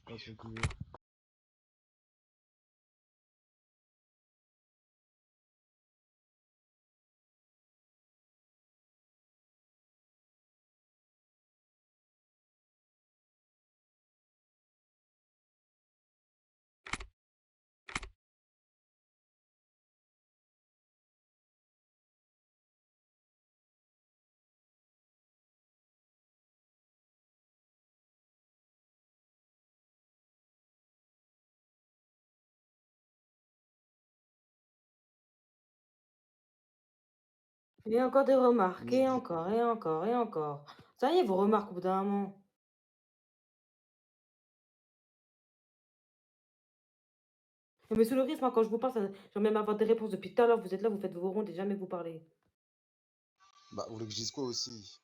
Pas ce que... Et encore des remarques, Mais et encore, et encore, et encore. Ça y est, vos remarques au bout d'un moment. Mais sous le rythme, hein, quand je vous parle, j'aime même avoir des réponses depuis tout à l'heure. Vous êtes là, vous faites vos rondes et jamais vous parlez. bah, vous voulez que je dise quoi aussi?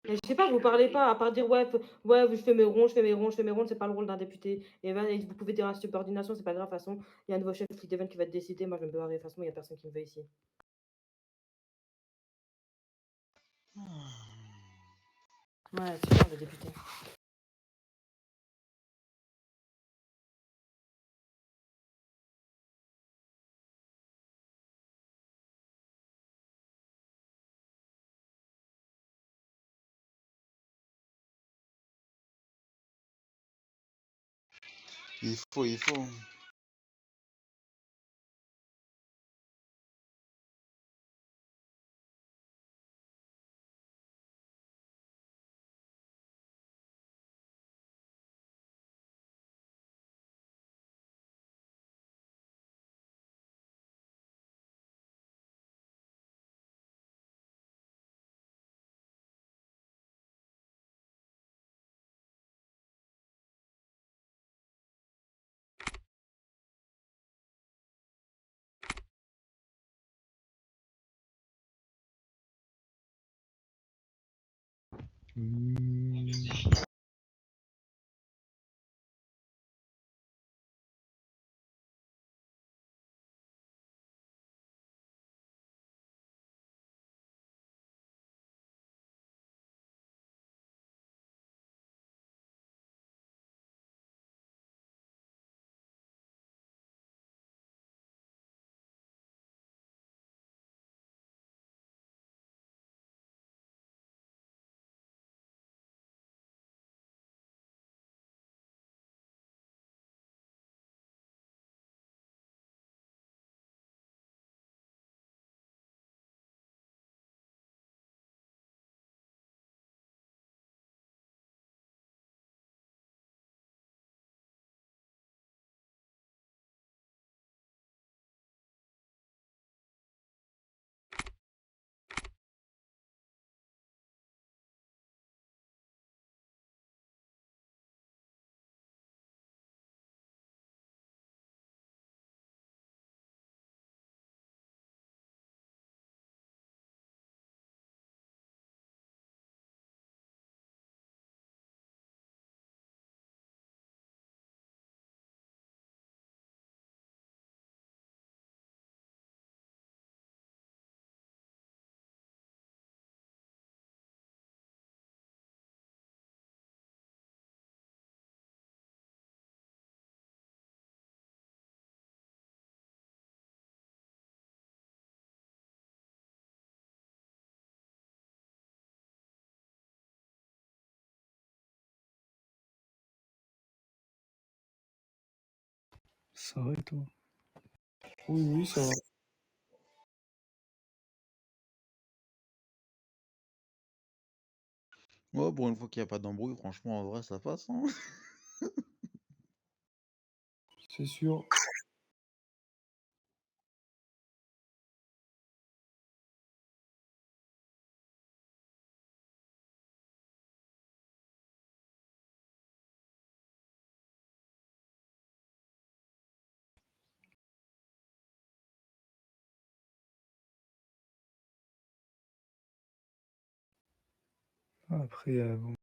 Et je sais pas, vous parlez pas, à part dire ouais, ouais, je fais mes ronds, je fais mes ronds, je fais mes rondes, c'est pas le rôle d'un député. Et ben, et vous pouvez dire la subordination, c'est pas grave, de toute façon, il y a un nouveau chef qui devient qui va te décider. Moi, je vais me barrer, de toute façon, il y a personne qui me veut ici. Ouais, super, le député. Il faut. Ça va et toi? Oui, oui, ça va. Ouais, pour une fois qu'il n'y a pas d'embrouille, franchement, en vrai, ça passe, hein. C'est sûr. Après, bon,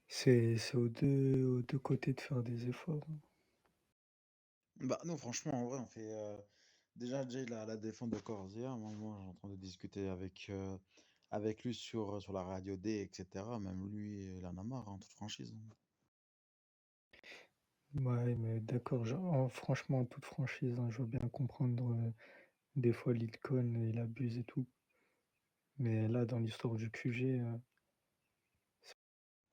c'est aux deux côtés de faire des efforts, hein. Bah, non, franchement, en vrai, on fait. Déjà, Jay, la défense de Corsair, moi, j'ai en train de discuter avec lui sur la radio D, etc. Même lui, il en a marre, hein, toute franchise, hein. Ouais, mais d'accord, franchement, en toute franchise, hein, je veux bien comprendre, des fois Lilcon, il abuse et tout. Mais là, dans l'histoire du QG,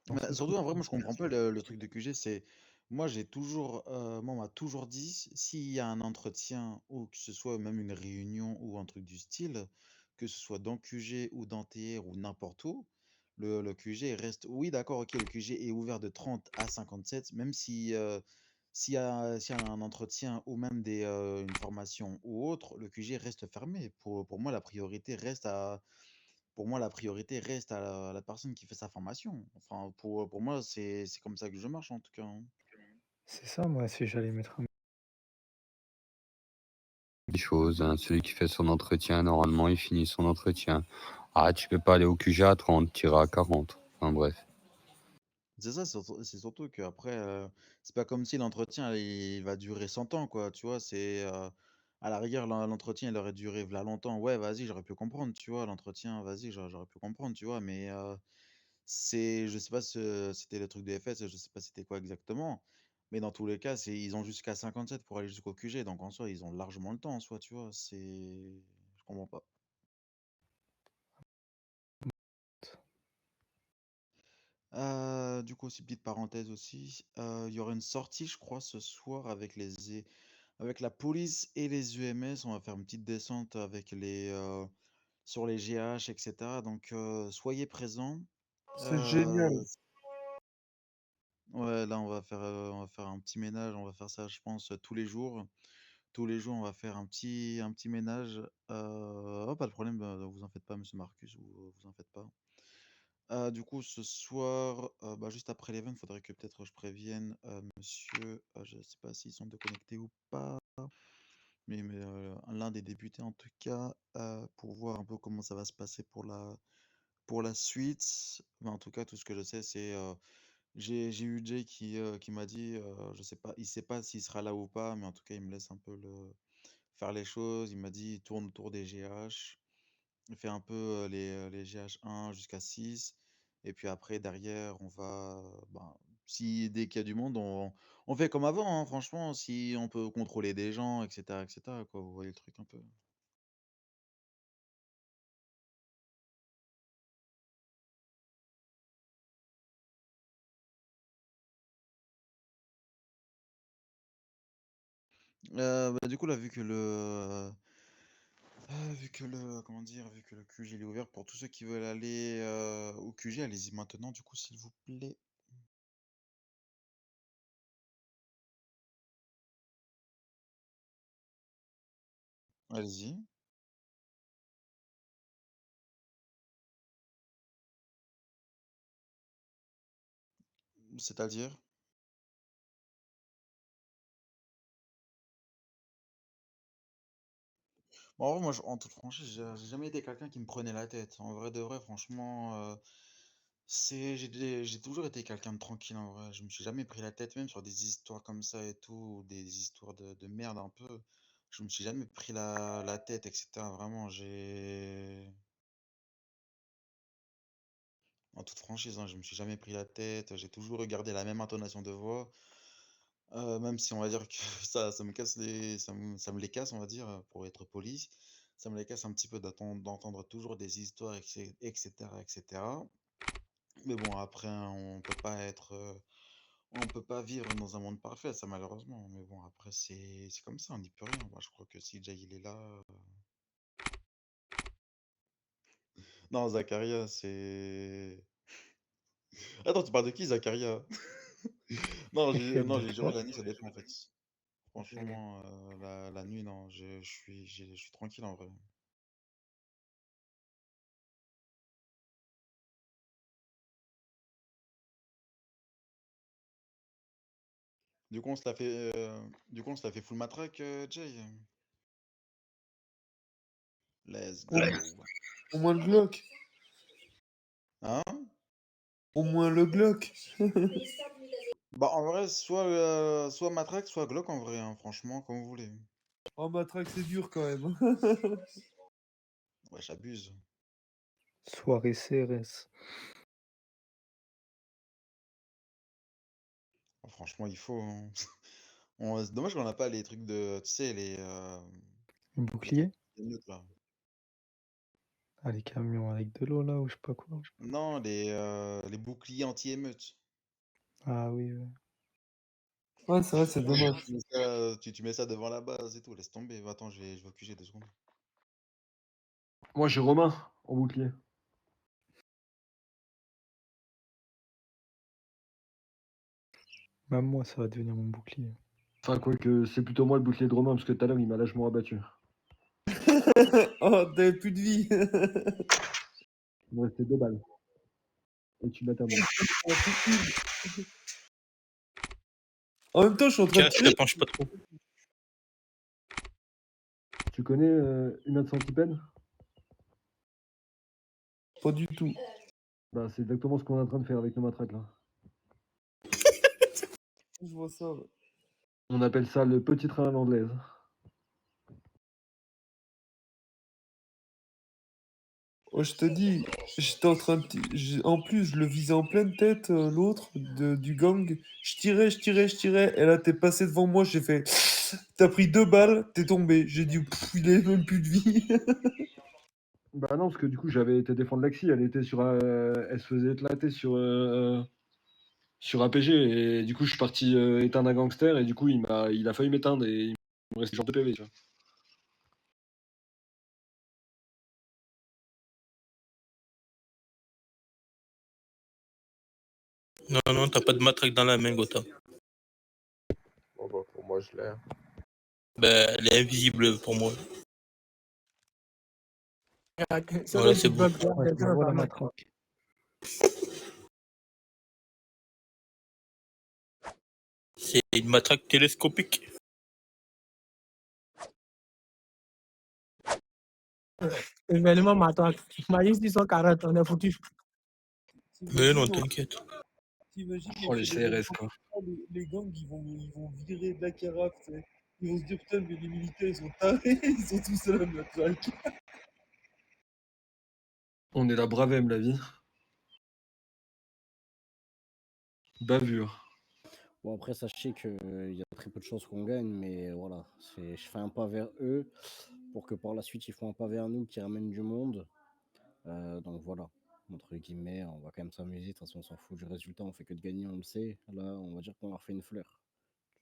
dans Mais ce surtout, truc, en vrai, moi, je comprends pas le truc de QG. C'est. Moi, moi, on m'a toujours dit, s'il y a un entretien, ou que ce soit même une réunion ou un truc du style, que ce soit dans QG ou dans TR ou n'importe où, le QG reste. Oui, d'accord, ok, le QG est ouvert de 30 à 57, même si. S'il y a un entretien ou même une formation ou autre, le QG reste fermé. Pour moi, la priorité reste à la personne qui fait sa formation. Enfin, pour moi, c'est comme ça que je marche en tout cas, hein. c'est ça, moi, si j'allais mettre un Des choses, hein. Celui qui fait son entretien, normalement, il finit son entretien. Ah, tu peux pas aller au QG à 30, tu iras à 40. Enfin bref. C'est ça, c'est surtout qu'après, c'est pas comme si l'entretien il va durer 100 ans, quoi. Tu vois, à la rigueur, l'entretien il aurait duré là longtemps. Ouais, vas-y, j'aurais pu comprendre, tu vois. L'entretien, vas-y, j'aurais pu comprendre, tu vois. Mais je sais pas si c'était le truc de FS, je sais pas c'était quoi exactement. Mais dans tous les cas, ils ont jusqu'à 57 pour aller jusqu'au QG. Donc en soi, ils ont largement le temps en soi, tu vois. Je comprends pas. Du coup, aussi, petite parenthèse aussi, il y aura une sortie, je crois, ce soir avec la police et les UMS. On va faire une petite descente sur les GH, etc. Donc, soyez présents. C'est génial. Euh, ouais, là, on va faire un petit ménage. On va faire ça, je pense, tous les jours. Tous les jours, on va faire un petit ménage. Oh, pas de problème, vous en faites pas, monsieur Marcus, vous en faites pas. Du coup, ce soir, bah, juste après l'event, il faudrait que peut-être je prévienne monsieur, je ne sais pas s'ils sont déconnectés ou pas, mais l'un des députés en tout cas, pour voir un peu comment ça va se passer pour la suite. Mais en tout cas, tout ce que je sais, c'est j'ai eu Jay qui m'a dit, je sais pas, il sait pas s'il sera là ou pas, mais en tout cas, il me laisse un peu faire les choses. Il m'a dit, tourne autour des GH. On fait un peu les GH1 jusqu'à 6. Et puis après, derrière, on va. Ben, dès qu'il y a du monde, on fait comme avant, hein, franchement. Si on peut contrôler des gens, etc., etc., quoi. Vous voyez le truc un peu. Bah, du coup, là, comment dire, vu que le QG il est ouvert pour tous ceux qui veulent aller au QG, allez-y maintenant, du coup, s'il vous plaît. Allez-y. C'est-à-dire? Bon, en vrai, moi, en toute franchise, j'ai jamais été quelqu'un qui me prenait la tête. En vrai de vrai, franchement, j'ai toujours été quelqu'un de tranquille en vrai. Je me suis jamais pris la tête, même sur des histoires comme ça et tout, ou des histoires de merde un peu. Je me suis jamais pris la tête, etc. Vraiment, en toute franchise, hein, je me suis jamais pris la tête. J'ai toujours regardé la même intonation de voix. Même si on va dire que ça me casse ça me les casse, on va dire, pour être poli. Ça me les casse un petit peu d'entendre toujours des histoires, etc., etc. Mais bon, après, hein, On peut pas vivre dans un monde parfait, ça malheureusement. Mais bon, après, c'est comme ça, on n'y peut rien. Moi, je crois que si Jay il est là. Non, Zakaria, c'est. Attends, tu parles de qui, Zakaria? Non, j'ai juré, la nuit, ça dépend en fait. Franchement, la nuit, non, je suis tranquille en vrai. Du coup, on se l'a fait full matraque, Jay. Let's Au, go. au moins le Glock. Hein? Au moins le Glock. Bah, en vrai, soit matraque, soit Glock en vrai, hein, franchement, comme vous voulez. Oh, matraque, c'est dur quand même. Ouais, j'abuse. Soirée CRS. Franchement, il faut, hein. C'est dommage qu'on n'a pas les trucs de. Tu sais, Un les trucs bouclier? d'émeute, là. Ah, les camions avec de l'eau là, ou je sais pas quoi. Non, les boucliers anti-émeute. Ah oui, ouais. Ouais, c'est vrai, c'est dommage. Tu mets ça devant la base et tout, laisse tomber. Attends, je vais au QG 2 secondes. Moi, j'ai Romain en bouclier. Même moi, ça va devenir mon bouclier. Enfin, quoique, c'est plutôt moi le bouclier de Romain, parce que tout à l'heure, il m'a lâchement abattu. Oh, t'avais plus de vie. Il me restait 2 balles. Et tu mets ta main. En même temps, je suis en train de Tiens, je tirer. te penche pas trop. Tu connais Human Centipede? Pas du tout. Bah, c'est exactement ce qu'on est en train de faire avec nos matraques là. Je vois ça. Ouais. On appelle ça le petit train à l'anglaise. Oh, je te dis, j'étais en train de. En plus, je le visais en pleine tête, l'autre du gang. Je tirais. Et là, t'es passé devant moi, j'ai fait. T'as pris 2 balles, t'es tombé. J'ai dit, il avait même plus de vie. Bah non, parce que du coup, j'avais été défendre Lexi. Elle se faisait éclater sur APG. Et du coup, je suis parti éteindre un gangster. Et du coup, il a failli m'éteindre. Et il me restait genre 2 PV, tu vois. Non, non, t'as pas de matraque dans la main, Gotha. Bon, bah, pour moi, je l'ai. Ben, elle est invisible pour moi. Ça Voilà, veut c'est dire bon. que Ouais, je vois la matraque. C'est une matraque télescopique. événement m'attaque. Imagine 640, on est foutu. Mais non, t'inquiète. T'imagines, Oh, les CRS, quoi. les gangs, ils vont virer de la carafe, tu sais. Ils vont se dire, putain, mais les militaires, ils sont tarés, ils sont tous à la matraque. On est la bravem, la vie. Bavure. Bon, après, sachez qu'il y a très peu de chances qu'on gagne, mais voilà, je fais un pas vers eux pour que par la suite, ils font un pas vers nous qui ramène du monde. Donc voilà, entre guillemets, on va quand même s'amuser. De toute façon, on s'en fout du résultat, on fait que de gagner, on le sait. Là, on va dire qu'on leur fait une fleur.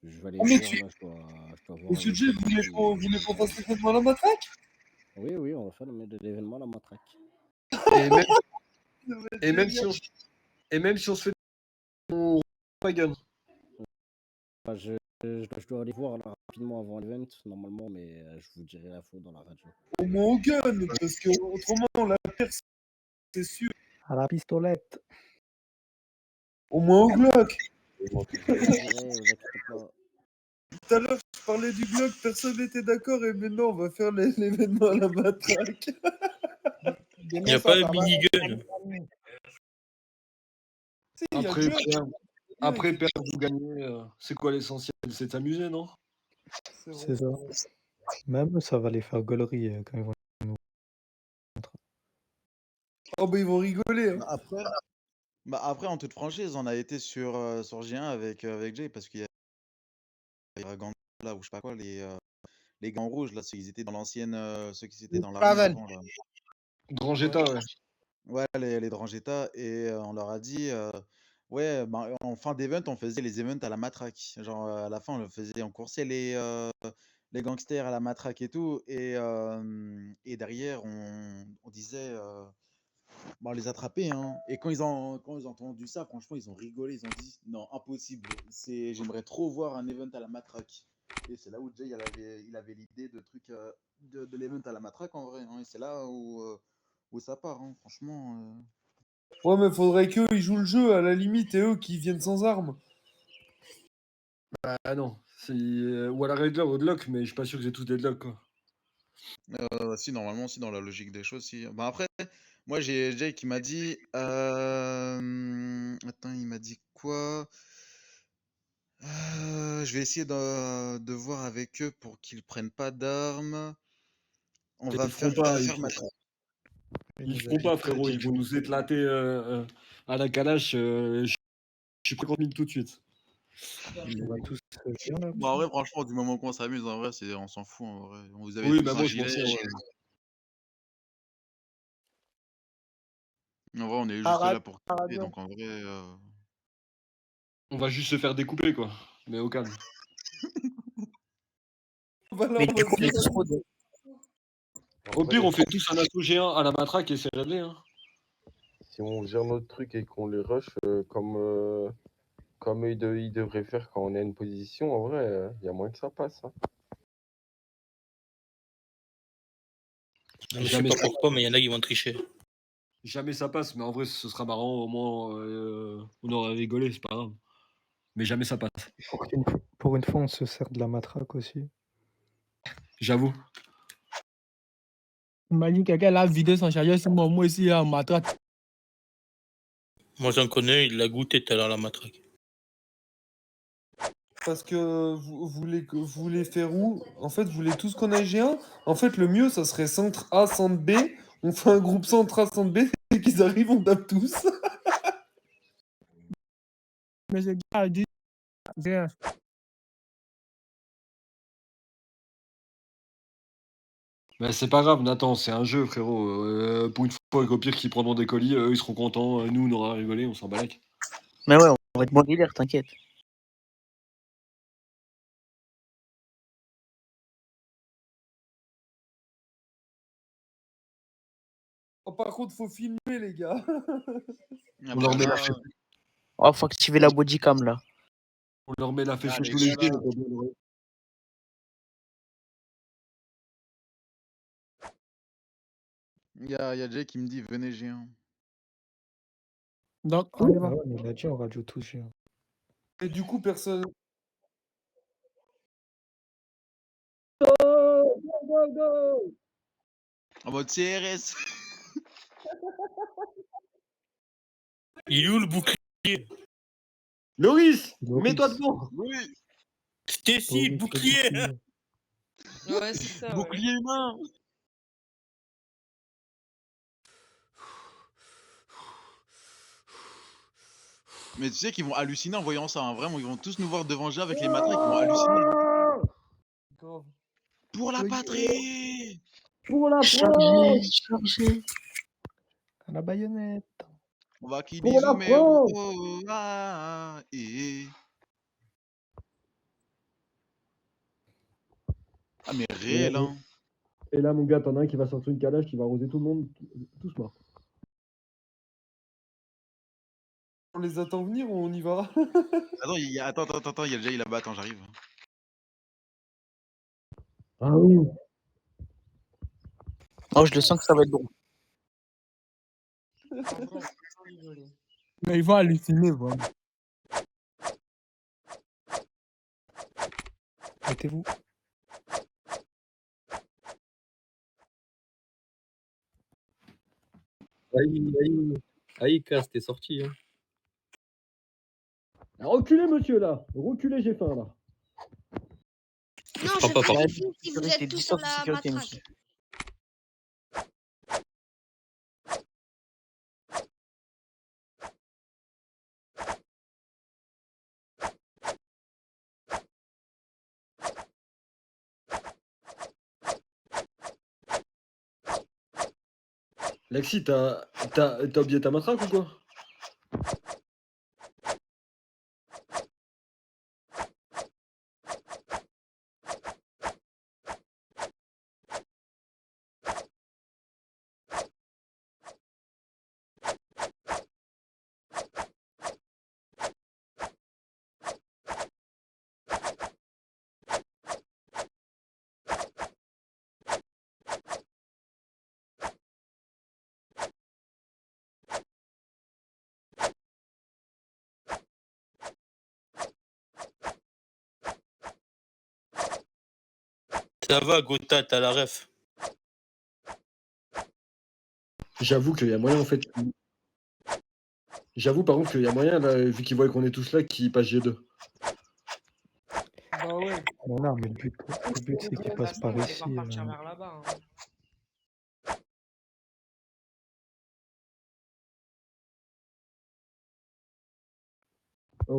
Je vais aller Oh, mais voir, là, je dois voir Monsieur avec J, eux. vous voulez qu'on fasse l'événement à la matraque? Oui, oui, on va faire l'événement à la matraque. Et même, et même si on, et même si on se fait on pas gun. Enfin, je dois aller voir là, rapidement avant l'event, normalement, mais je vous dirai l'info dans la radio. Au moins au gun, parce que autrement, la personne, c'est sûr. À la pistolette. Au moins au Glock. Je vous dirai, vous inquiétez pas. Tout à l'heure, je parlais du Glock, personne n'était d'accord, et maintenant, on va faire l'événement à la matraque. Il n'y a pas de minigun. Si, il y a Après, Glock. après, perdre ou gagner, c'est quoi l'essentiel? C'est de s'amuser, non? C'est ça. Même eux, ça va les faire gaulerie quand ils vont nous. Oh, bah, ils vont rigoler. Hein. Après, en toute franchise, on a été sur G1 avec Jay parce qu'il y a Gang là, ou je sais pas quoi, les gants rouges, là, ceux qui étaient dans l'ancienne, ceux qui étaient dans l'armée Pavel. avant, là. Drangetta, ouais. Ouais, les Drangheta, et on leur a dit, Ouais, bah, en fin d'event, on faisait les events à la matraque. Genre, à la fin, on coursait les gangsters à la matraque et tout et derrière on disait, bah, on les attrapait, hein et quand ils ont entendu ça, franchement, ils ont rigolé, ils ont dit: «Non, impossible, j'aimerais trop voir un event à la matraque» et c'est là où Jay, il avait l'idée de truc, de l'event à la matraque en vrai, hein et c'est là où ça part, hein, franchement, Ouais, mais faudrait qu'eux, ils jouent le jeu, à la limite, et eux qui viennent sans armes. Ah non, ou à la rigueur, au deadlock, mais je suis pas sûr que j'ai tous deadlock, quoi. Si, normalement, si, dans la logique des choses, si. Bah, après, moi, j'ai Jay qui m'a dit. Attends, il m'a dit quoi? Je vais essayer de voir avec eux pour qu'ils prennent pas d'armes. On va Ils feront pas, faire ma. ils feront pas, frérot, ils vont nous éclater à la calache. Je suis prêt contre 1000 tout de suite. On va tous bien là. Bon, en vrai, franchement, du moment qu'on s'amuse, en vrai, on s'en fout, en vrai. Vous avez Oui, tous bah un moi je m'en gilet. fous, ouais. En vrai, on est juste Arrête, là pour kiffer, donc en vrai. On va juste se faire découper, quoi. Mais au calme. Voilà, Mais on du va coup, se les dire. fraudes. Au pire, on fait tous un assaut géant à la matraque et c'est réglé, hein. Si on gère notre truc et qu'on les rush comme eux, ils devraient faire quand on est à une position, en vrai, il y a moins que ça passe, hein. Non, mais je sais Jamais pas ça, pourquoi, mais il y en a qui vont tricher. jamais ça passe, mais en vrai, ce sera marrant. Au moins, on aura rigolé, c'est pas grave. Mais jamais ça passe. Pour une fois, on se sert de la matraque aussi. J'avoue. Imagine quelqu'un a vidé son chargeur sur moi ici en matraque. Moi, j'en connais, il l'a goûté tout à l'heure, la matraque. Parce que vous voulez faire où? En fait, vous voulez tous qu'on aille G1? En fait, le mieux, ça serait centre A, centre B. On fait un groupe centre A, centre B. Et qu'ils arrivent, on tape tous. Mais ce gars a dit. Mais c'est pas grave, Nathan, c'est un jeu, frérot. Pour une fois, au pire, qu'ils prendront des colis, eux, ils seront contents. Nous, on aura rigolé, on s'en balèque. Mais ouais, on va être bon délire, t'inquiète. Oh, par contre, faut filmer, les gars. Ah On bah leur met la là, fesse, Oh, faut activer la bodycam là. on leur met la fesse là, sur les tous les gars, pieds. là, il y a Jay qui me dit venez G1. Donc, on y Ah va. ouais, mais il a dit on radio tous G1. Et du coup, personne. En mode CRS. Il est où le bouclier? Loris, Loris. mets-toi devant. Oui. Stacy, le Loris, le bouclier! bouclier. Ouais, c'est ça, ouais. Bouclier humain. Mais tu sais qu'ils vont halluciner en voyant ça, hein. Vraiment, ils vont tous nous voir devant G avec les matraques, ils vont halluciner. Grave. Pour la patrie. Pour la Chargé, chargé. à la baïonnette. On va qui Pour la bisous, mais France. oh, ah, eh. Ah, mais réel, hein. Et là, mon gars, t'en as un qui va sortir une calèche, qui va arroser tout le monde, tous morts. On les attend venir ou on y va? Attends, il y a Jay là-bas, attends, j'arrive. Ah oui. Oh, je le sens que ça va être bon. Mais ils vont halluciner, vraiment. Mettez-vous. Aïe, casse, t'es sorti, hein. Reculez, monsieur, là. Reculez, j'ai faim, là. Non, prends je pas par- vérifie si vous Sécurité, êtes tous dis sur stop, la sécurité, matraque. monsieur. Lexi, t'as oublié ta matraque ou quoi? Ça va, Gotha, t'as la ref. J'avoue qu'il y a moyen, en fait. J'avoue, par contre, qu'il y a moyen, là, vu qu'ils voient qu'on est tous là, qu'ils passent G2. Bah ouais. Non, non, mais le but c'est De qu'il toute passe façon, par on va devoir ici. partir vers là-bas. Hein. Oh,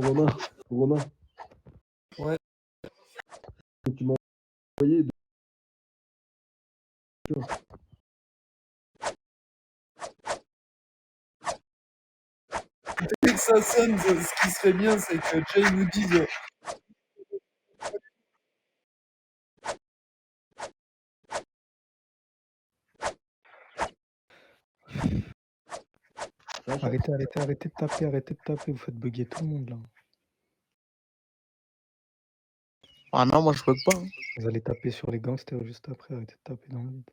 Romain, Ouais. tu m'as envoyé. Dès que ça sonne, ce qui serait bien, c'est que Jay nous dise Arrêtez de taper, vous faites bugger tout le monde là. Ah non, moi je peux pas. Vous allez taper sur les gangsters juste après, arrêtez de taper dans le vide.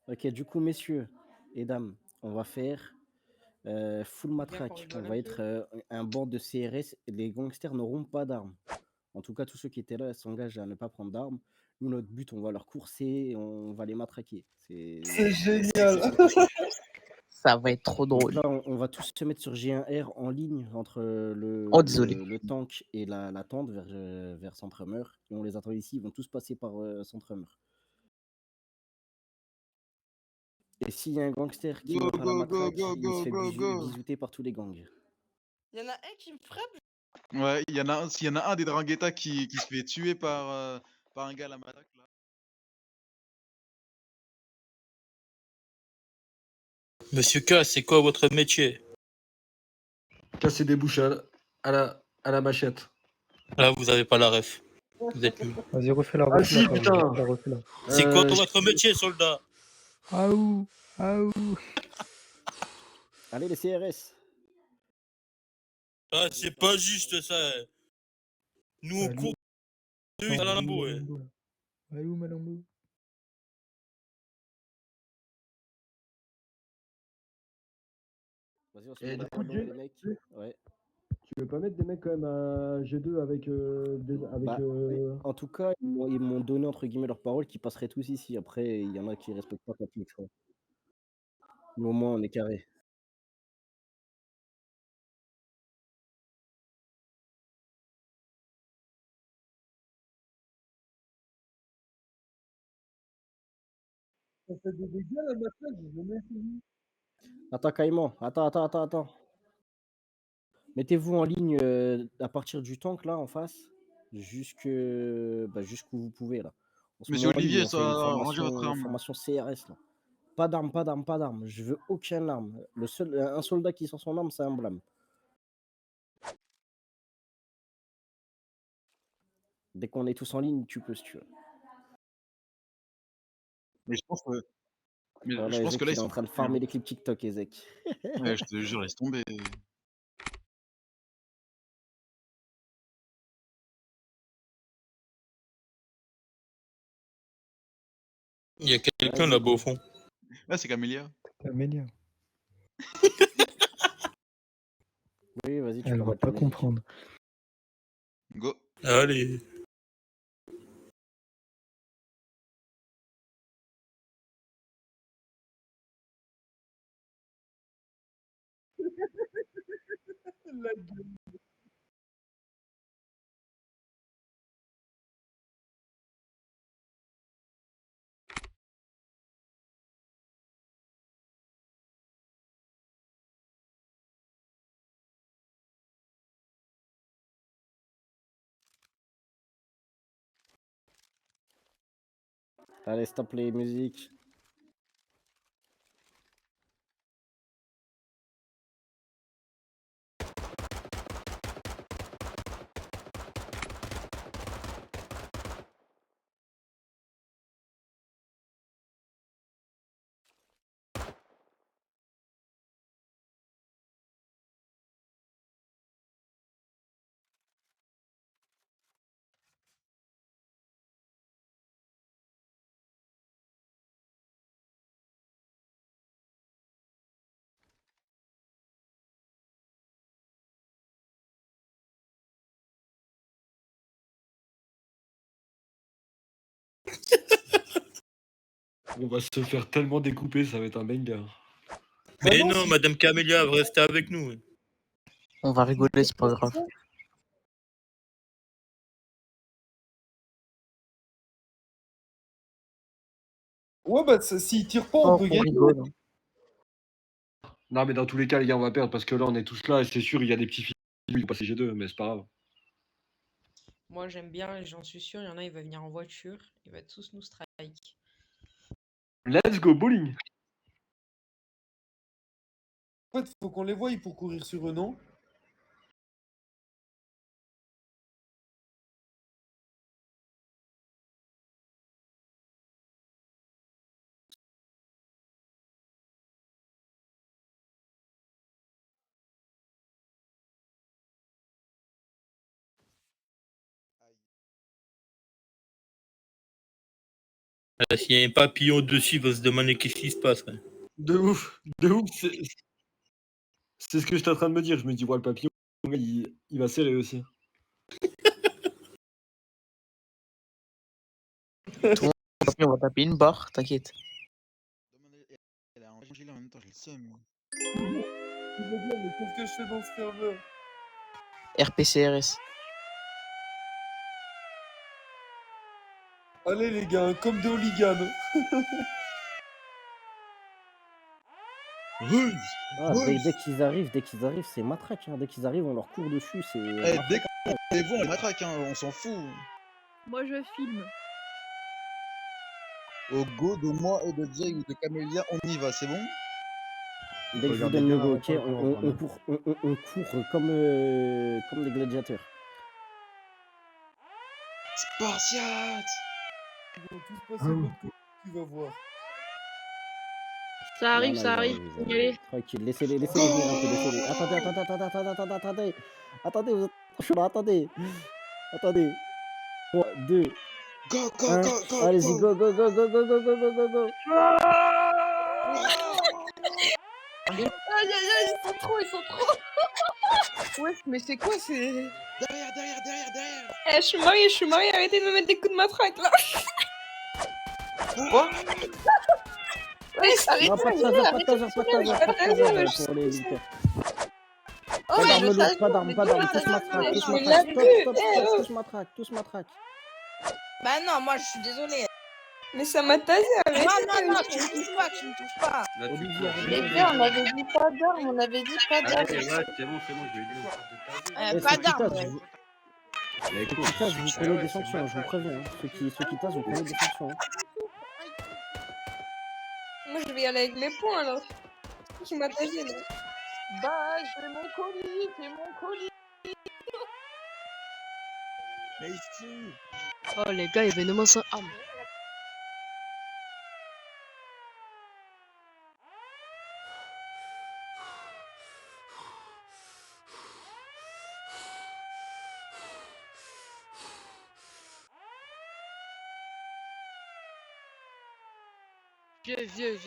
Ok, du coup, messieurs et dames, on va faire full matraque. On va être un banc de CRS. Les gangsters n'auront pas d'armes. En tout cas, tous ceux qui étaient là s'engagent à ne pas prendre d'armes. Nous, notre but, on va leur courser et on va les matraquer. c'est génial. Ça va être trop Donc drôle. là, on va tous se mettre sur G1R en ligne entre Oh, désolé. le tank et la tente vers Centremer. Et on les attend ici. Ils vont tous passer par Centremer. Et s'il y a un gangster qui Go, monte à la go, go, matraque, go, il se go, fait go, go. bisouter par tous les gangs. Il y en a un qui me frappe. Ouais, s'il y en a un des Drangheta qui se fait tuer par un gars à la matraque là. Monsieur K, c'est quoi votre métier? Casser des bouches à la machette. Là, vous avez pas la ref. Vous êtes nuls. Vas-y, refais-la, Ah si, Pablo, putain. refais-la. C'est quoi votre métier, soldat? Aouh, aouh. Allez, les CRS. Ah, c'est pas juste ça. Nous, on court à la Lambo, ouais. Allô, Malambo. Vas-y, on se Et met du la coup, parole, Jay, les mecs. Ouais. tu veux pas mettre des mecs quand même à G2 avec. Bah, en tout cas, ils m'ont donné entre guillemets leur parole qu'ils passeraient tous ici. Après, il y en a qui respectent pas ta clique. Mais au moins, on est carré. Ça fait des dégâts la matraque, j'ai jamais essayé. Attends, Caïman. Attends. Mettez-vous en ligne à partir du tank là en face, jusqu'où vous pouvez là. On se met Monsieur en ligne et Olivier, on fait une rangez votre arme. formation CRS là. Pas d'armes. Je veux aucune arme. Un soldat qui sort son arme, c'est un blâme. Dès qu'on est tous en ligne, tu peux si tu veux. Mais je pense que, Voilà, que là, Ezek, ils il est en sont train de plus, hein. farmer les clips TikTok, Ezek. Ouais, je te jure, laisse tomber. Il y a quelqu'un là-bas au fond. Là, c'est Camélia. Camélia. Oui, vas-y, tu Elle peux va mettre la pas musique. comprendre. Go. Allez. La gueule. Allez, stop les musiques. On va se faire tellement découper, ça va être un banger. Mais non, Madame Camélia va rester avec nous. On va rigoler, c'est pas grave. Ouais, bah, s'il tire pas, on Oh, peut on gagner. rigole. Non, mais dans tous les cas, les gars, on va perdre parce que là, on est tous là et c'est sûr, il y a des petits films qui vont passer G2, mais c'est pas grave. Moi, j'aime bien, j'en suis sûr, il y en a, il va venir en voiture, il va tous nous strike. Let's go bowling. En fait, faut qu'on les voie pour courir sur eux, non? S'il y a un papillon dessus, il va se demander qu'est-ce qui se passe. De ouf, de ouf. C'est ce que j'étais en train de me dire. Je me dis, ouais, le papillon, il va serrer aussi. On va taper une barre, t'inquiète. Elle a un gilet en même temps, j'ai le seum. Mais qu'est-ce que je fais dans ce serveur? RPCRS. Allez les gars, comme des hooligans. Ah, dès qu'ils arrivent, c'est matraque. Hein. Dès qu'ils arrivent, on leur court dessus. C'est. Dès qu'on les voit, on les matraque, hein, on s'en fout. Moi, je filme. Au go de moi et de Jay ou de Camélia, on y va, c'est bon? Dès que je vous donne le go, ok, on court comme des gladiateurs. Spartiate! Ils vont tous passer de l'autre côté, tu vas voir. Ça arrive, Non, ça ils arrive. arrivent. Y aller. Tranquille, laissez-les venir un peu, laissez-les. Attendez. Attendez, vous êtes trop chaud là, attendez. Attendez. 3, 2, Go, 1. Allez-y, go. Aïe aïe aïe, ils sont trop. Ouais, mais c'est quoi, c'est... Derrière! Eh, je suis mariée, arrêtez de me mettre des coups de matraque, là. Quoi? Ouais, arrêtez, Non, pas de taser pour les militaires. Oh, mais je sais. Pas d'armes, tous matraque. Bah non, moi, je suis désolée. Mais ça m'a tasé, arrêtez. Non, tu me touches pas. Les gars, on avait dit pas d'armes, C'est bon, je vais dire. Pas d'armes. Ceux qui tasent, vous prenez des sanctions, je vous préviens. Ceux qui tasent, vous prenez des sanctions. Moi, je vais y aller avec mes poings, alors. Qui m'a tasé, là. Bah, j'ai mon colis, Mais ici! Oh, les gars, événement sans armes. Vieux.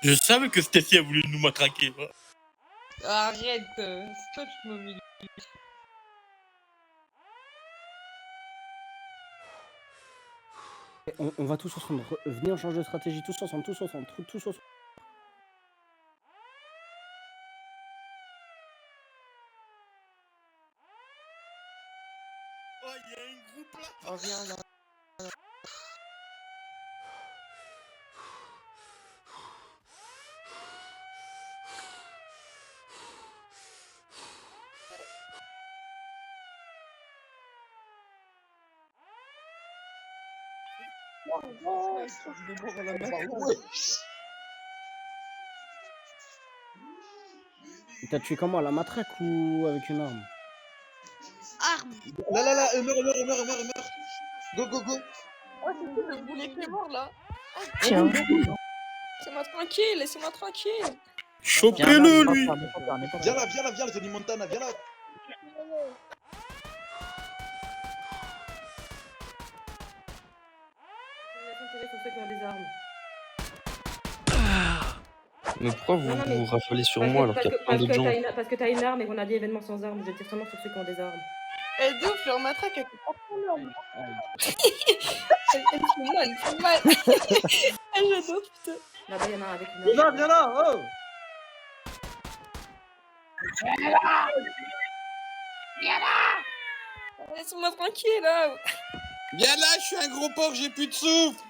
Je savais que Stacy a voulu nous matraquer. Arrête, c'est toi qui m'humilies. On va tous ensemble. Venez, on change de stratégie. Tous ensemble. Oh, il y a un groupe là. Oh, viens là. T'as tué comment, à la matraque ou avec une arme? Arme. Là, elle meurt! Go! Oh, c'est qui le boulet qui est mort, là? Tiens. Laissez-moi tranquille. Chopez-le, lui. Viens là, le Tony Montana, viens là. Sur ceux qui ont des armes. Mais pourquoi Non, non, vous mais rafalez sur parce moi que, alors parce qu'il y que, a plein parce d'autres que gens? parce que t'as une arme et qu'on a dit événement sans arme. Je tire seulement sur ceux qui ont des armes. Elle de ouf, leur matraque, elle fait pas trop l'homme. Elle fait mal, elle fait mal. Ah, j'adore, putain. Là-bas, il y en a un avec une Viens là, arme. viens là, oh. Laisse-moi tranquille, là. Viens là, je suis un gros porc, j'ai plus de souffle.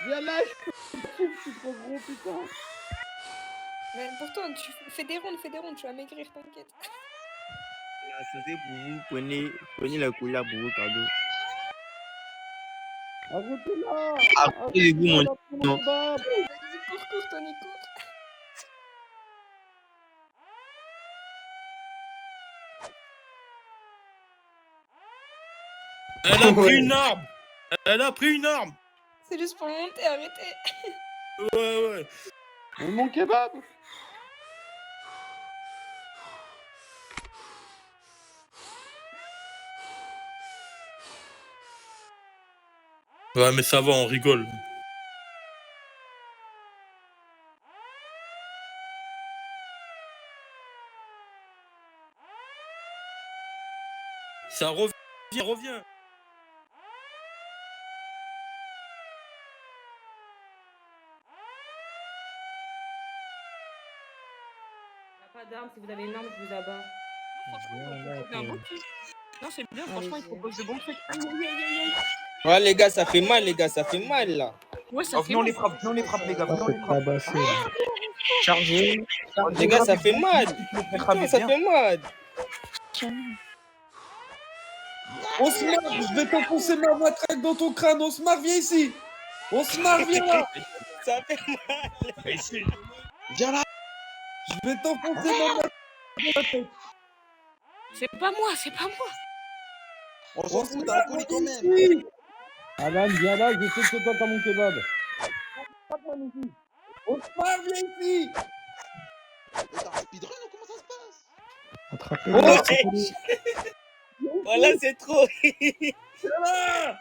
Viens là, je suis trop gros, putain. Mais pourtant, tu fais des rondes, tu vas maigrir, t'inquiète. Ça c'est pour vous, prenez la couleur pour vos cadeaux. Arrêtez là. Arrêtez-vous, mon nom. Vas-y, cours, Tony, cours. Elle a pris une arme. Elle a pris une arme. C'est juste pour monter, arrêtez. Ouais. Mon kebab. Ouais, mais ça va, on rigole. Ça revient. Pas d'armes, si vous avez une arme, je vous abats. Non, c'est bien, franchement, il propose de bons trucs. Ouais, les gars, ça fait mal, là. Ouais, ça fait mal. les frappe, les gars. Tabassé, là. Chargé. Les gars, ça fait mal. Putain, ça fait mal. Osmar, je vais t'enfoncer ma matraque dans ton crâne. Osmar, viens ici. Osmar, viens là. Ça fait mal. Viens là. Je vais t'enfoncer ma matraque. C'est pas moi. On s'en fout, t'as la colis quand même. Alan, viens là, je sais que toi t'as mon kebab. Osmar, viens ici. T'as un speedrun ou comment ça se passe? Attrapez-le. Voilà, c'est trop. Viens là.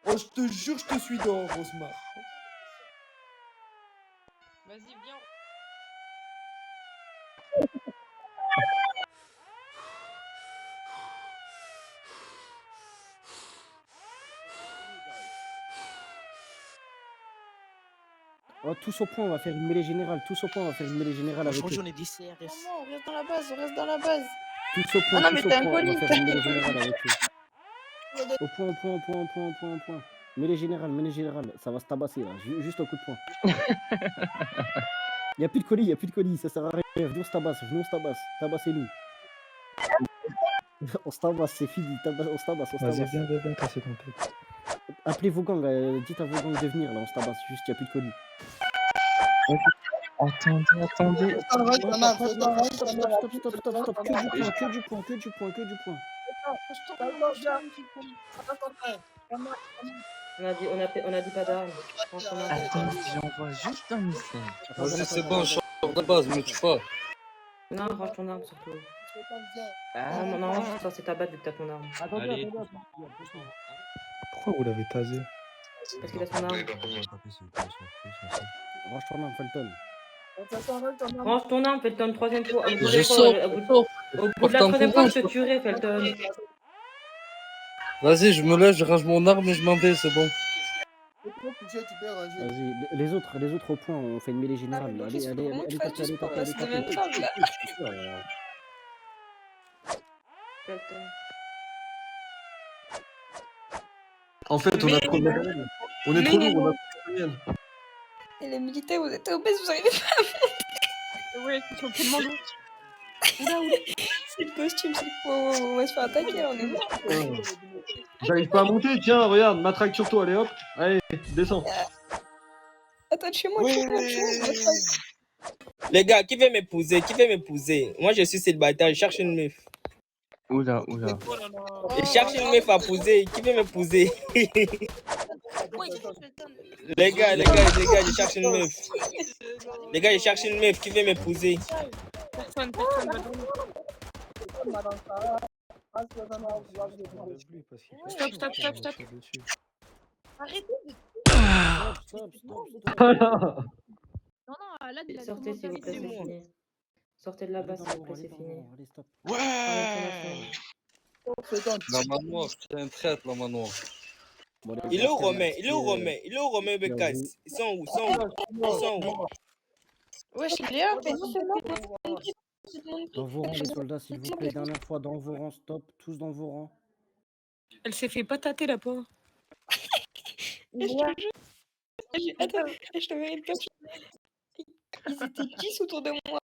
Oh, je te jure, je te suis dehors, Osmar. Vas-y, viens. Oh, tous au point, on va faire une mêlée générale. Tous au point, on va faire une mêlée générale avec eux. Non, on reste dans la base, Tous au point, Ah non, tous mais au t'es un point, on va colis. faire une mêlée générale avec eux. Au point. Mêlée générale. Ça va se tabasser là, juste au coup de poing. Y'a plus de colis, ça sert à rien. Venons, on se tabasse. Tabassez-nous. On se tabasse, c'est fini. On se tabasse. Vas-y, viens casser ton tête. Appelez vos gangs, dites à vos gangs de venir là, on se tabasse. Juste, y'a plus de colis. Attendez. Stop. Que du point. On a dit pas d'armes. Attends, j'envoie juste un message. Vas-y, c'est bon, je sors de base, me tue pas. Non, range ton arme surtout. Non, ça c'est ta batte vu que t'as ton arme. Allez. Pourquoi vous l'avez tasé? Parce qu'il a son arme. Range ton arme, Felton. Range ton arme, Felton, troisième fois. Je sors. Au bout de la troisième fois, je te tuerai, Felton. Vas-y, je me lève, je range mon arme et je m'en vais, c'est bon. Vas-y, les autres au point, on fait une mêlée générale. mais Allez, qu'est-ce allez, qu'on allez, fait tapez, juste pour la semaine tapez. table, là. Felton. En fait, on a trop de matériel. On est trop lourd, on a trop de matériel. Et les militaires, vous êtes obèses, vous arrivez pas à monter. Ouais, ils sont tellement lourds. Oula. C'est le costume, c'est faux. On va se faire attaquer, là, on est mort. J'arrive pas à monter, tiens, regarde, matraque sur toi, allez hop. Allez, descends. Attends, chez moi, Les gars, qui veut m'épouser? Moi, je suis célibataire, je cherche une meuf. Oula. Je cherche une meuf à épouser. Qui veut m'épouser? Les gars, je cherche une meuf. Les gars, je cherche une meuf qui veut m'épouser. Personne va dormir. Stop. Arrêtez de... Stop. Non, là, il a Sortez s'il vous plaît, c'est fini. Sortez de là-bas s'il vous plaît, c'est fini. Allez, stop. Ouais. La manoir, c'est un traître, la manoir. Il est où Romain? Il est où Romain Becasse? Ils sont où? Wesh, il est up, Dans vos rangs, les soldats, s'il vous plaît, dernière fois, dans vos rangs, stop, tous dans vos rangs. Elle s'est fait patater la pauvre. Attends, je te mets une place. Ils étaient 10 autour de moi.